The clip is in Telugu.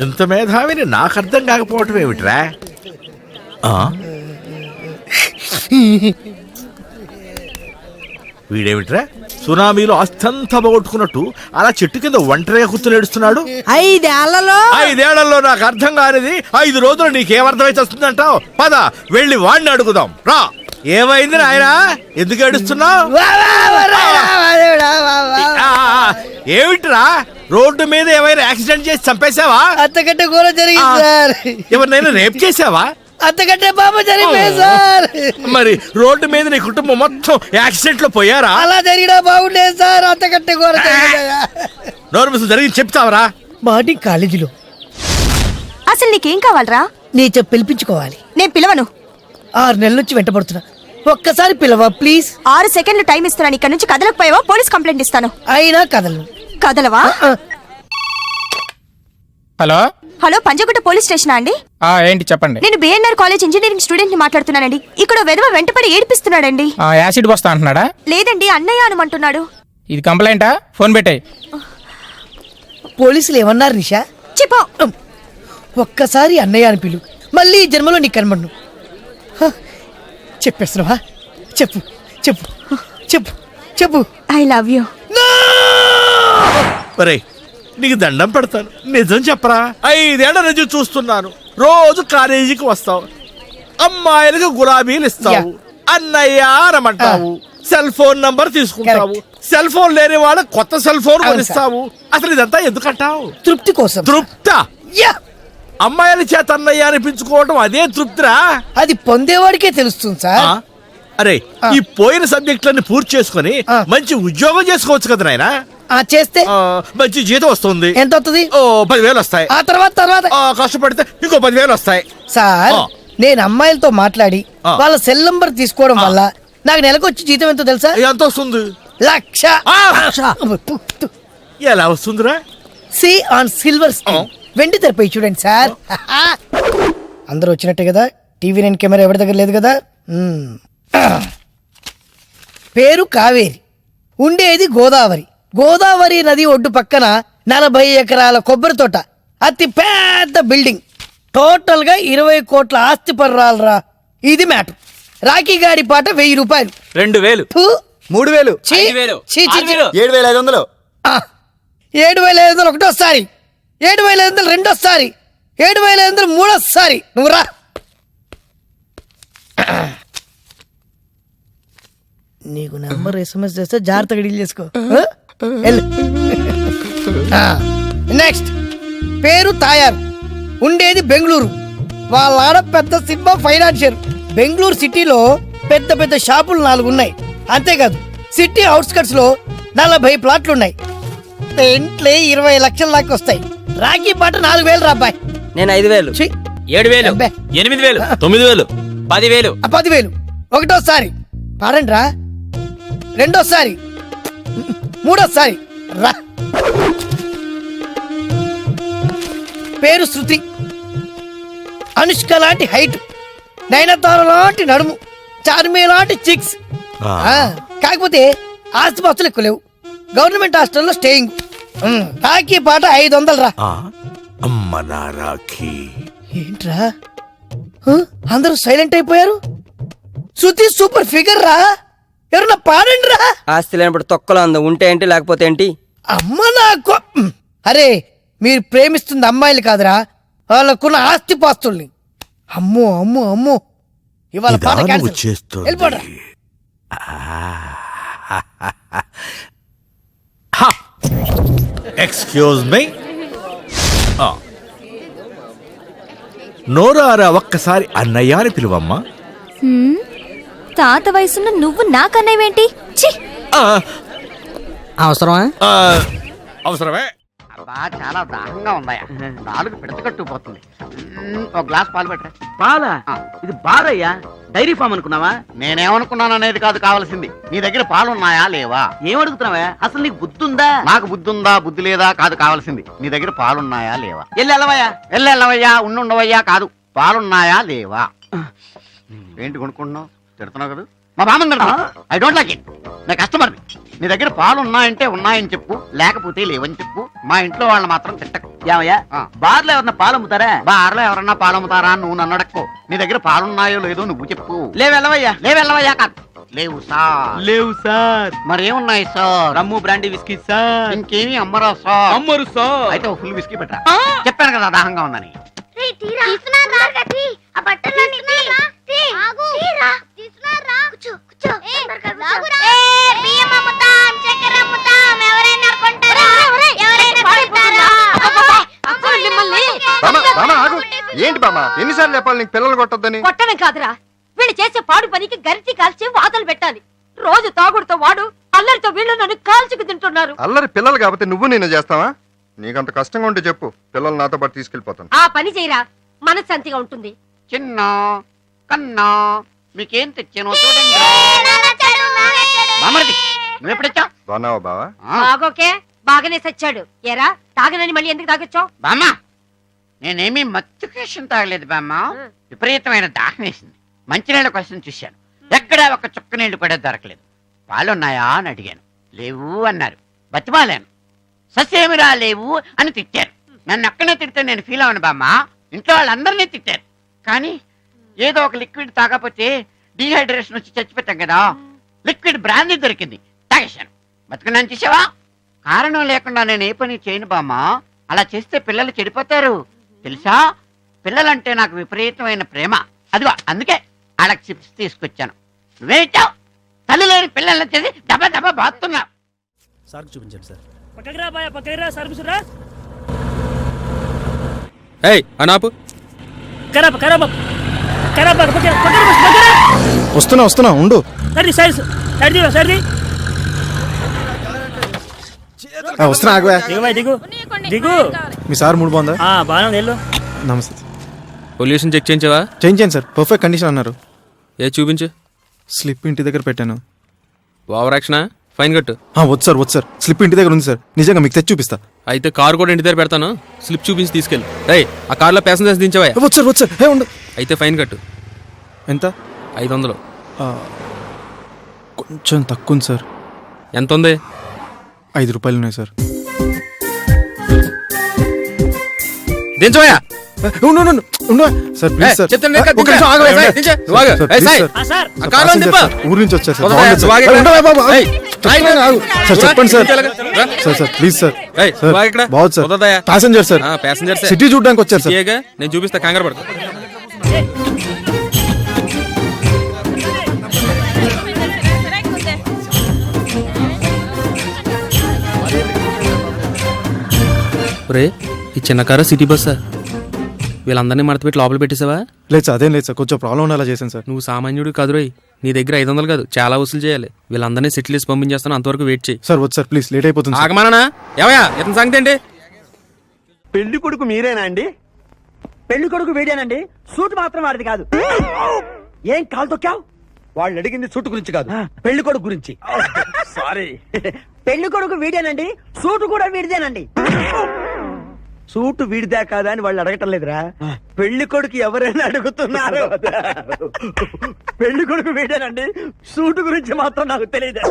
ఇంత మేధావిని నాకు అర్థం కాకపోవటం ఏమిట్రా? వీడేమిట్రా సునామీలో అస్తంతా పోగొట్టుకున్నట్టు అలా చెట్టు కింద ఒంటరిగా కూర్చొని ఏడుస్తున్నాడు. 5 ఏళ్లలో నాకు అర్థం కానిది 5 రోజులు నీకేమర్థమైతే వస్తుందంటావు? పద వెళ్ళి వాడిని అడుగుదాం రా. ఏమైంది నాయనా, ఎందుకు ఏడుస్తున్నావు? ఏమిట్రా రోడ్డు మీద ఏమైనా యాక్సిడెంట్ చేసి చంపేశావా? అంతకంటే ఘోరం జరిగింది సార్. ఎవరినైనా రేప్ చేసావా? అంతకంటే బాబు జరిగిపోయింది సార్. మరి రోడ్డు మీద నీ కుటుంబం మొత్తం యాక్సిడెంట్ లో పోయారా? అలా జరిగినా బాగుండేది సార్. అంతకంటే ఘోరం నోరు ముసులు జరిగింది చెప్తావరా? మార్నింగ్ కాలేజీలో. అసలు నీకేం కావాలరా? నీ చెప్పు పిలిపించుకోవాలి. నేను పిలవను. 6 నెలల నుంచి వెంటబడుతున్నా. ఒక్కసారి పిలవా ప్లీజ్. 6 సెకండ్లు టైం ఇస్తున్నాను. ఇక్కడ నుంచి కదలకపోయావా పోలీస్ కంప్లైంట్ ఇస్తాను. అయినా కదలను. కదలవా? హలో హలో, పంజగుట్ట పోలీస్ స్టేషనా అండి? ఏంటి చెప్పండి. నేను బిఎన్ఆర్ కాలేజ్ ఇంజనీరింగ్ స్టూడెంట్ ని మాట్లాడుతున్నానండి. ఇక్కడ వెధవ వెంటపడి ఏడిపిస్తున్నాడండి. యాసిడ్ బస్తా అంటున్నాడా? లేదండి, అన్నయ్య అనమంటున్నాడు. ఇది కంప్లైంటా? ఫోన్ పెట్టాయి. పోలీసులు ఏమన్నారు నిషా? చెప్పు. ఒక్కసారి అన్నయ్య అని పిలు, మళ్ళీ ఈ జన్మలో నీకు కనబడను. చెప్పేస్తున్నావా? చెప్పు చెప్పు చెప్పు చెప్పు. I love you. ఒరేయ్, నీకు దండం పెడతాను, నిజం చెప్పరా? 5 ఏళ్ల నుంచి చూస్తున్నాను. రోజు కాలేజీకి వస్తావు, అమ్మాయిలకు గులాబీలు ఇస్తావు, అన్నయ్య అనమంటావు, సెల్ ఫోన్ నంబర్ తీసుకుంటావు, సెల్ ఫోన్ లేని వాళ్ళ కొత్త సెల్ ఫోన్ కొనిస్తావు. అసలు ఇదంతా ఎందుకంటావు? తృప్తి కోసం. తృప్తా? అమ్మాయిల చేత అన్నయ్య అనిపించుకోవడం అదే తృప్తిరా? అది పొందేవాడికే తెలుస్తుంది సార్. అరే, ఈ పోయిన సబ్జెక్టులన్నీ పూర్తి చేసుకుని మంచి ఉద్యోగం చేసుకోవచ్చు కదా నాయనా. చేస్తే మంచి జీతం వస్తుంది. ఎంత వస్తుంది? 10,000 వస్తాయి. ఆ తర్వాత కష్టపడితే ఇంకో 10,000 వస్తాయి. సార్, నేను అమ్మాయిలతో మాట్లాడి వాళ్ళ సెల్ నంబర్ తీసుకోవడం వల్ల నాకు నెలకు వచ్చి జీతం ఎంతో తెలుసా? ఎంత వస్తుంది? 1,00,000. ఎలా వస్తుందిరా? సి ఆన్ సిల్వర్ స్క్రీన్, వెండి తెరపై చూడండి సార్. అందరూ వచ్చినట్టే కదా? టీవీ 9 కెమెరా ఎవరి దగ్గర లేదు కదా? పేరు కావేరి, ఉండేది గోదావరి. గోదావరి నది ఒడ్డు పక్కన 40 ఎకరాల కొబ్బరి తోట, అతి పెద్ద బిల్డింగ్, టోటల్ గా 20 కోట్ల ఆస్తి పర్రాలరా. ఇది మ్యాటర్. రాఖీ గాడి పాట 1000 రూపాయలు. 2,000 3,000 7,500 7,500 ఒకటోసారి, 7,500 రెండోసారి, 7,500 మూడోసారి. నువ్వు రా. నీకు నెంబర్ SMS చేస్తే జాగ్రత్తగా డీల్ చేసుకో. నెక్స్ట్ పేరు తాయారు, ఉండేది బెంగళూరు. వాళ్ళ ఆడ పెద్ద సినిమా ఫైనాన్షియర్. బెంగళూరు సిటీలో పెద్ద పెద్ద షాపులు 4 ఉన్నాయి. అంతేకాదు సిటీ అవుట్స్కట్స్ లో 40 ప్లాట్లు ఉన్నాయి. ఇంట్లో 20 లక్షల దాకా వస్తాయి. రాఖీ పాట 4,000 రాబాయ్. నేను 5,000 7,000 8,000 9,000 10,000 10,000. ఒకటోసారి పాడండి రా, రెండోసారి, మూడోసారి రా. పేరు శృతి, అనుష్క లాంటి హైట్, నయనతార లాంటి నడుము, చార్మి లాంటి చిక్స్. కాకపోతే ఆస్తిపాస్తులు ఎక్కువ లేవు. గవర్నమెంట్ హాస్టల్లో స్టేయింగ్. రాఖీ పాట 500 రా. అమ్మ నా రాఖీ. ఏంట్రా అందరూ సైలెంట్ అయిపోయారు? శృతి సూపర్ ఫిగర్ రా. ఎవరన్నా పాడండి రా. ఆస్తి లేనప్పుడు తొక్కలో అంద, ఉంటే ఏంటి లేకపోతే ఏంటి? అమ్మ నాకు. అరే, మీరు ప్రేమిస్తుంది అమ్మాయిలు కాదురా, వాళ్ళకున్న ఆస్తి పాస్తుల్ని. అమ్మో అమ్మో అమ్మో, ఇవాళ పాట క్యాన్సిల్. వెళ్ళిపోరా. Excuse me. నోరారా ఒక్కసారి అన్నయ్య అని పిలువమ్మా. తాత వయసున్న నువ్వు నాకన్నయ్యేంటి? అవసరమా? అవసరమే. చాలా దాహంగా ఉందాయా, 4 పిడతకట్టుపోతుంది. ఒక గ్లాస్ పాలు పెట్టరా. పాలా? ఇది బారయ్యా, డైరీ ఫామ్ అనుకున్నావా? నేనేమనుకున్నాను అనేది కాదు కావాల్సింది, నీ దగ్గర పాలున్నాయా లేవా? ఏమడుగుతున్నావా? అసలు నీకు బుద్ధుందా? నాకు బుద్ధుందా బుద్ధి లేదా కాదు కావాల్సింది, నీ దగ్గర పాలున్నాయా లేవా? ఎల్లవయ్యా ఉండుండవయ్యా కాదు, పాలున్నాయా లేవా? ఏంటి కొనుక్కుంటున్నావు? తిడుతున్నావు కదా. మా బామ్మగారు ఐ డోంట్ లైక్ ఇట్. నా కస్టమర్ని. నీ దగ్గర పాలు ఉన్నాయంటే ఉన్నాయని చెప్పు, లేకపోతే లేవని చెప్పు. మా ఇంట్లో వాళ్ళని మాత్రం తిట్టకు. ఏమయ్యా బార్లో ఎవరన్నా పాలు అమ్ముతారా? బార్లో ఎవరన్నా పాలు అమ్ముతారా అని నువ్వు నన్ను అడక్కో. నీ దగ్గర పాలున్నాయో లేదో నువ్వు చెప్పు. లేవెళ్ళవయ్యా. లేవెళ్ళవయ్యా కాదు. లేవు సార్. లేవు సార్. మరేమున్నాయి సార్? రమ్ము బ్రాండీ విస్కీ సార్. ఇంకేమీ అమ్మరా సార్? అమ్మరు సార్. అయితే ఒక ఫుల్ విస్కీ పెట్టరా. చెప్పాను కదా దాహంగా ఉందని. ఏంటి బామ్మ ఎన్నిసార్లు చెప్పాలి నీకు పిల్లలు కొట్టొద్దని? కొట్టడం కాదురా, వీళ్ళు చేసే పాడు పనికి గరిటి కాల్చి వాతలు పెట్టాలి. రోజు తాగుడుతో వాడు, అల్లరితో వీళ్ళు నన్ను కాల్చుకు తింటున్నారు. అల్లరి పిల్లలు కాబట్టి నువ్వు నేను చేస్తావా? నీకంత కష్టంగా ఉంటే చెప్పు, పిల్లలు నాతో పాటు తీసుకెళ్లిపోతాను. ఆ పని చేయరా, మనశ్శాంతిగా ఉంటుంది. చిన్న కన్నా మీకేం తెచ్చాను చూడండి. బామ్మర్ది, నువ్వెప్పుడొచ్చావు? బాగున్నావా బావా? బాగోకే, బాగానే సచ్చాడు. ఎరా తాగనని మళ్ళీ ఎందుకు తాగొచ్చావు? బామ్మ, నేనేమీ మత్తుకేషన్ తాగలేదు బామ్మ. విపరీతమైన దాహం వేసింది. మంచినీళ్ళ కోసం చూశాను. ఎక్కడా ఒక చుక్క నీళ్లు కూడా దొరకలేదు. పాలున్నాయా అని అడిగాను. లేవు అన్నారు. బతిమాలాను. ససేమిరా లేవు అని తిట్టారు. నన్ను ఒక్కనే తిడితే నేను ఫీల్ అవను బామ్మ. ఇంట్లో వాళ్ళందరినీ తిట్టారు. కానీ ఏదో ఒక లిక్విడ్ తాగకపోతే డీహైడ్రేషన్ వచ్చి చచ్చిపోతాం కదా. లిక్విడ్ బ్రాందీ దొరికింది, తాగేశాను. బతుకున్నాను చూసావా? కారణం లేకుండా నేను ఏ పని చేయను బామ్మ. అలా చేస్తే పిల్లలు చెడిపోతారు తెలుసా. పిల్లలంటే నాకు విపరీతమైన ప్రేమ. అదిగో అందుకే వాళ్ళకి చిప్స్ తీసుకొచ్చాను. నువ్వేమిచ్చావు? తల్లి లేని పిల్లల్ని చేసి దెబ్బ దెబ్బ బాతున్నా. సార్ చూపించండి సార్. ఏయ్ అనాపు. వస్తున్నా ఉండు. వస్తున్నా ఆగవా. మీ సార్ మూడు బాగుందా? నమస్తే. పొల్యూషన్ చెక్ చేయించావా? చేయించాను సార్, పర్ఫెక్ట్ కండిషన్ అన్నారు. ఏ చూపించు. స్లిప్ ఇంటి దగ్గర పెట్టాను. ఓవర్ యాక్షనా? ఫైన్ కట్టు. వద్దు సార్, స్లిప్ ఇంటి దగ్గర ఉంది సార్. నిజంగా మీకు తెచ్చి చూపిస్తా. అయితే కారు కూడా ఇంటి దగ్గర పెడతాను, స్లిప్ చూపించి తీసుకెళ్ళి. ఏయ్ ఆ కార్లో ప్యాసింజర్స్ దించవా? వద్దు సార్. ఉండు. అయితే ఫైన్ కట్టు. ఎంత? 500. కొంచెం తక్కువ ఉంది సార్. ఎంత ఉంది? 5 రూపాయలు ఉన్నాయి సార్. దించవా? Sir please sir. చెప్తాను ఒక్క నిమిషం ఆగవా. ఊరు నుంచి వచ్చారు సార్. చెప్పండి సార్. Sir please sir. బాగుంది sir. Passenger sir. Passenger city చూడడానికి వచ్చారు సార్. నేను చూపిస్తా, కంగారు పడతా. రే ఈ చిన్న కారు సిటీ బస్సా? వీళ్ళందరినీ మడతపెట్టి లోపల పెట్టేసావా? లేదు సార్, అదేం లేదు సార్, కొంచెం ప్రాబ్లం ఉండేలా చేశాను సార్. నువ్వు సామాన్యుడు కాదురోయ్. నీ దగ్గర 500 కాదు, చాలా వసూలు చేయాలి. వీళ్ళందరినీ సెటిల్ చేసి పంపించేస్తాను, అంతవరకు వెయిట్ చేయి. సార్ వద్దు సార్ ప్లీజ్, లేట్ అయిపోతుంది. ఆగమానా? ఏమయ్యా ఇతని సంగతి ఏంటి? పెళ్లి కొడుకు మీరేనా అండి? పెళ్లి కొడుకు వీడేనండి. సూట్ మాత్రం వాడిది కాదు. ఏం కాలు తొక్కావు? వాళ్ళు అడిగింది సూట్ గురించి కాదు, పెళ్లి కొడుకు గురించి. సారీ. పెళ్లి కొడుకు వీడేనండి, సూట్ కూడా వీడిదేనండి. సూటు వీడిదా కాదా అని వాళ్ళు అడగటం లేదురా, పెళ్లి కొడుకు ఎవరైనా అడుగుతున్నారు. పెళ్లి కొడుకు వీడేనండి, సూటు గురించి మాత్రం నాకు తెలియదు.